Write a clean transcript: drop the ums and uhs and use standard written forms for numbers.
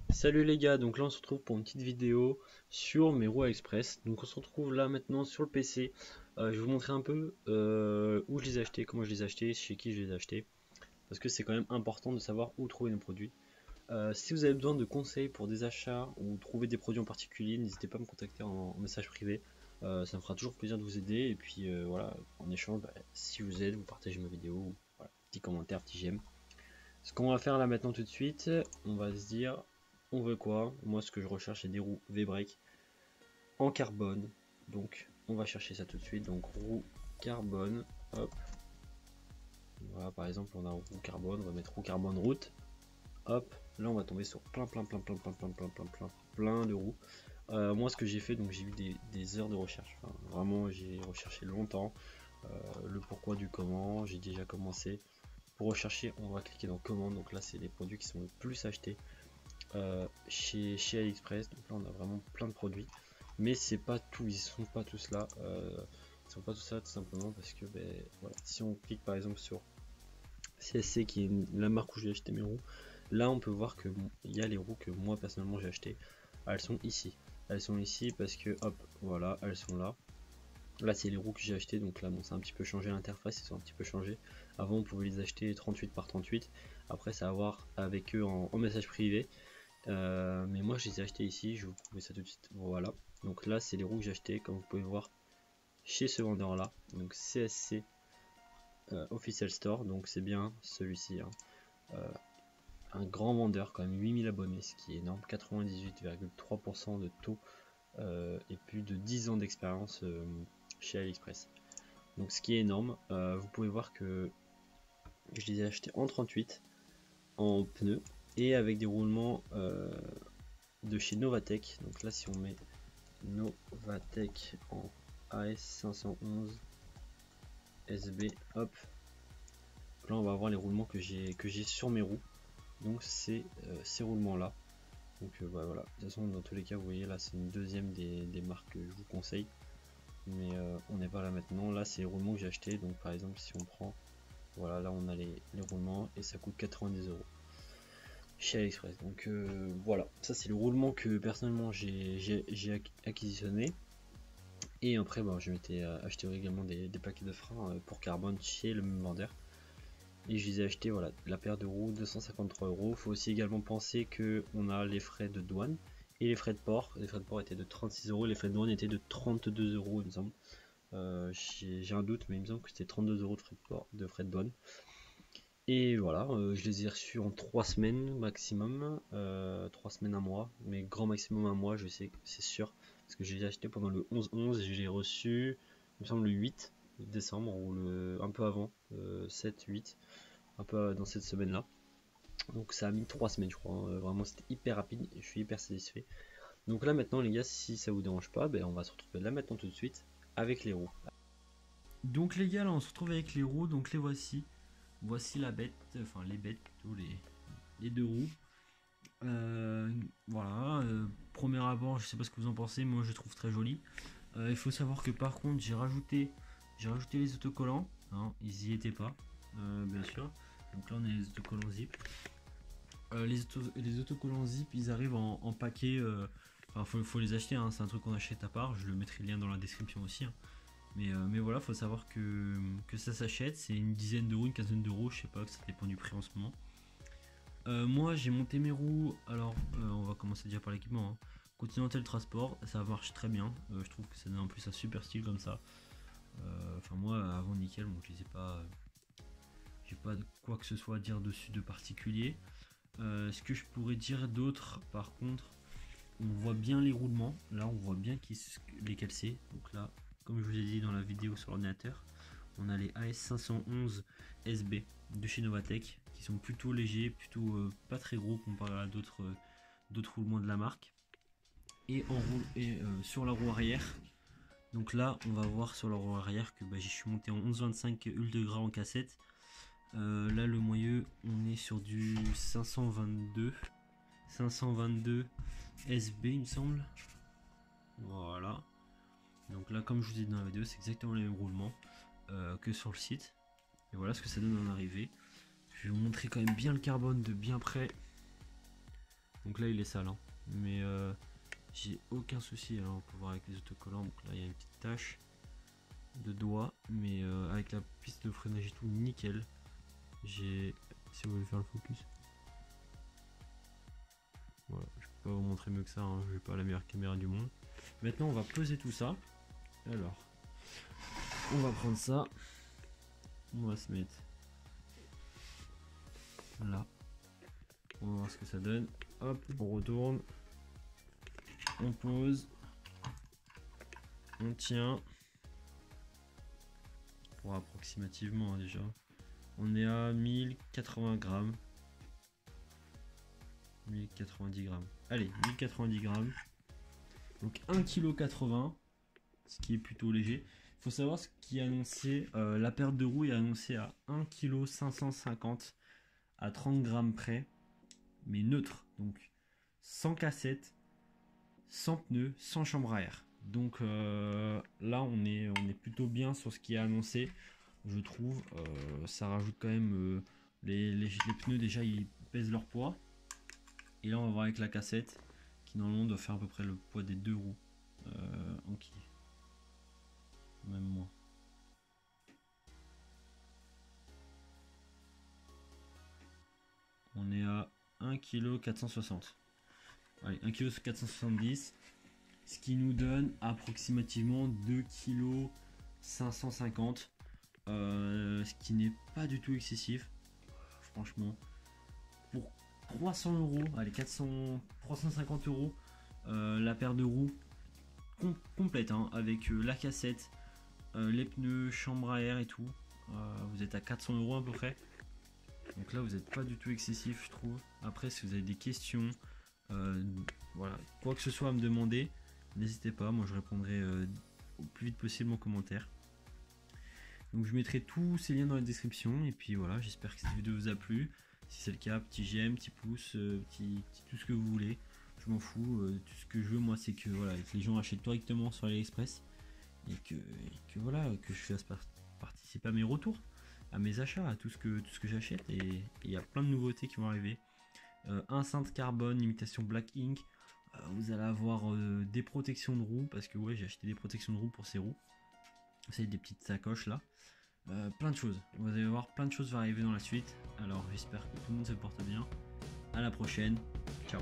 Salut les gars, donc là on se retrouve pour une petite vidéo sur mes roues AliExpress. Donc on se retrouve là maintenant sur le PC. Je vais vous montrer un peu où je les ai achetés, comment je les ai achetés, chez qui je les ai achetés. Parce que c'est quand même important de savoir où trouver nos produits. Si vous avez besoin de conseils pour des achats ou trouver des produits en particulier, n'hésitez pas à me contacter en message privé. Ça me fera toujours plaisir de vous aider. Et puis voilà, en échange, si je vous aide, vous partagez ma vidéo. Voilà, petit commentaire, petit j'aime. Ce qu'on va faire là maintenant tout de suite, on va se dire, on veut quoi? Moi ce que je recherche c'est des roues V-Brake en carbone. Donc on va chercher ça tout de suite. Donc roue carbone, hop. Voilà, par exemple on a roue carbone, on va mettre roue carbone route. Hop, là on va tomber sur plein de roues. Moi ce que j'ai fait, donc j'ai eu des heures de recherche. Enfin, vraiment j'ai recherché longtemps. Le pourquoi du comment, j'ai déjà commencé. Pour rechercher, on va cliquer dans commande. Donc là c'est les produits qui sont le plus achetés chez AliExpress. Donc là on a vraiment plein de produits, mais c'est pas tout, ils sont pas tous là. Ils sont pas tous là tout simplement parce que voilà, si on clique par exemple sur CSC qui est la marque où j'ai acheté mes roues, là on peut voir que il y a les roues que moi personnellement j'ai acheté. Elles sont ici parce que hop, voilà, elles sont là. Là c'est les roues que j'ai acheté, donc là bon, c'est un petit peu changé l'interface, ils sont un petit peu changé. Avant on pouvait les acheter 38 par 38, après ça va voir avec eux en message privé. Mais moi je les ai achetés ici, je vais vous prouver ça tout de suite. Voilà, donc là c'est les roues que j'ai acheté comme vous pouvez voir chez ce vendeur là, donc CSC Official Store, donc c'est bien celui-ci, hein. Un grand vendeur, quand même 8000 abonnés, ce qui est énorme, 98,3% de taux et plus de 10 ans d'expérience chez AliExpress, donc ce qui est énorme. Vous pouvez voir que je les ai achetés en 38 en pneus et avec des roulements de chez Novatec. Donc là si on met Novatec en AS511 SB, hop, là on va voir les roulements que j'ai sur mes roues. Donc c'est ces roulements là. Donc voilà, de toute façon dans tous les cas vous voyez là c'est une deuxième des marques que je vous conseille, mais on n'est pas là maintenant. Là c'est les roulements que j'ai acheté. Donc par exemple si on prend, voilà, là on a les roulements et ça coûte 90 € chez AliExpress. Donc voilà, ça c'est le roulement que personnellement j'ai acquisitionné. Et après je m'étais acheté également des paquets de freins pour carbone chez le même vendeur. Et je les ai achetés, voilà, la paire de roues 253 €. Faut aussi également penser que on a les frais de douane et les frais de port. Les frais de port étaient de 36 €, les frais de douane étaient de 32 € il me semble. J'ai un doute, mais il me semble que c'était 32 € de frais de douane. Et voilà, je les ai reçus en 3 semaines maximum, 3 semaines, un mois, mais grand maximum un mois, je sais, c'est sûr, parce que je les ai achetés pendant le 11-11 et je les ai reçus, il me semble, le 8 décembre, ou un peu avant, 7-8, un peu dans cette semaine-là. Donc ça a mis 3 semaines, je crois, hein. Vraiment c'était hyper rapide et je suis hyper satisfait. Donc là maintenant les gars, si ça vous dérange pas, on va se retrouver là maintenant tout de suite avec les roues. Donc les gars, là on se retrouve avec les roues, donc les voici. Voici la bête, enfin les bêtes plutôt, les deux roues. Voilà, premier abord, je sais pas ce que vous en pensez, moi je trouve très joli. Il faut savoir que par contre j'ai rajouté les autocollants, hein, ils y étaient pas, bien sûr. Donc là on a les autocollants zip. Les autocollants zip, ils arrivent en paquet. Enfin, faut les acheter, hein, c'est un truc qu'on achète à part. Je le mettrai le lien dans la description aussi, hein. Mais voilà, faut savoir que ça s'achète, c'est une dizaine d'euros, une quinzaine d'euros, je sais pas, ça dépend du prix en ce moment. Moi j'ai monté mes roues, alors on va commencer déjà par l'équipement, hein. Continental Transport, ça marche très bien, je trouve que ça donne en plus un super style comme ça. Enfin moi avant nickel, bon je les ai pas, j'ai pas quoi que ce soit à dire dessus de particulier. Ce que je pourrais dire d'autre, par contre, on voit bien les roulements, là on voit bien lesquels c'est, donc là comme je vous ai dit dans la vidéo sur l'ordinateur, on a les AS511 SB de chez Novatec qui sont plutôt légers, plutôt pas très gros comparé à d'autres roulements de la marque. Et sur la roue arrière, donc là on va voir sur la roue arrière que je suis monté en 11,25 ultra en cassette. Là le moyeu on est sur du 522 SB il me semble. Voilà. là, comme je vous ai dit dans la vidéo, c'est exactement les mêmes roulements que sur le site. Et voilà ce que ça donne en arrivée. Je vais vous montrer quand même bien le carbone de bien près. Donc là il est sale, hein. Mais j'ai aucun souci. Alors on peut voir avec les autocollants. Donc là il y a une petite tache de doigt, mais avec la piste de freinage et tout, nickel. Si vous voulez faire le focus. Voilà, je peux pas vous montrer mieux que ça, hein. Je n'ai pas la meilleure caméra du monde. Maintenant on va peser tout ça. Alors, on va prendre ça. On va se mettre là. On va voir ce que ça donne. Hop, on retourne. On pose. On tient. Pour approximativement, hein, déjà. On est à 1080 grammes. 1090 grammes. Allez, 1090 grammes. Donc 1,80 kg. Ce qui est plutôt léger. Il faut savoir ce qui est annoncé. La perte de roue est annoncée à 1,550 kg à 30 grammes près. Mais neutre. Donc sans cassette, sans pneus, sans chambre à air. Donc là on est plutôt bien sur ce qui est annoncé, je trouve. Ça rajoute quand même les pneus, déjà ils pèsent leur poids. Et là on va voir avec la cassette qui normalement doit faire à peu près le poids des deux roues en qui. Même moins. On est à 1,460 kg. Allez, 1,470 kg. Ce qui nous donne approximativement 2,550 kg. Ce qui n'est pas du tout excessif. Franchement. Pour 300 €, allez, 350 €, la paire de roues complète, hein, avec la cassette, les pneus, chambre à air et tout. Vous êtes à 400 € à peu près. Donc là vous n'êtes pas du tout excessif, je trouve. Après, si vous avez des questions, voilà, quoi que ce soit à me demander, n'hésitez pas, moi je répondrai au plus vite possible en commentaire. Donc je mettrai tous ces liens dans la description. Et puis voilà, j'espère que cette vidéo vous a plu. Si c'est le cas, petit j'aime, petit pouce, petit tout ce que vous voulez. Je m'en fous. Tout ce que je veux moi, c'est que voilà, que les gens achètent correctement sur AliExpress. Et que voilà, que je fasse participer à mes retours, à mes achats, à tout ce que j'achète. Et il y a plein de nouveautés qui vont arriver. Enceinte carbone, imitation Black Ink. Vous allez avoir des protections de roues, parce que ouais, j'ai acheté des protections de roues pour ces roues. C'est des petites sacoches là. Plein de choses. Vous allez voir, plein de choses vont arriver dans la suite. Alors j'espère que tout le monde se porte bien. À la prochaine. Ciao.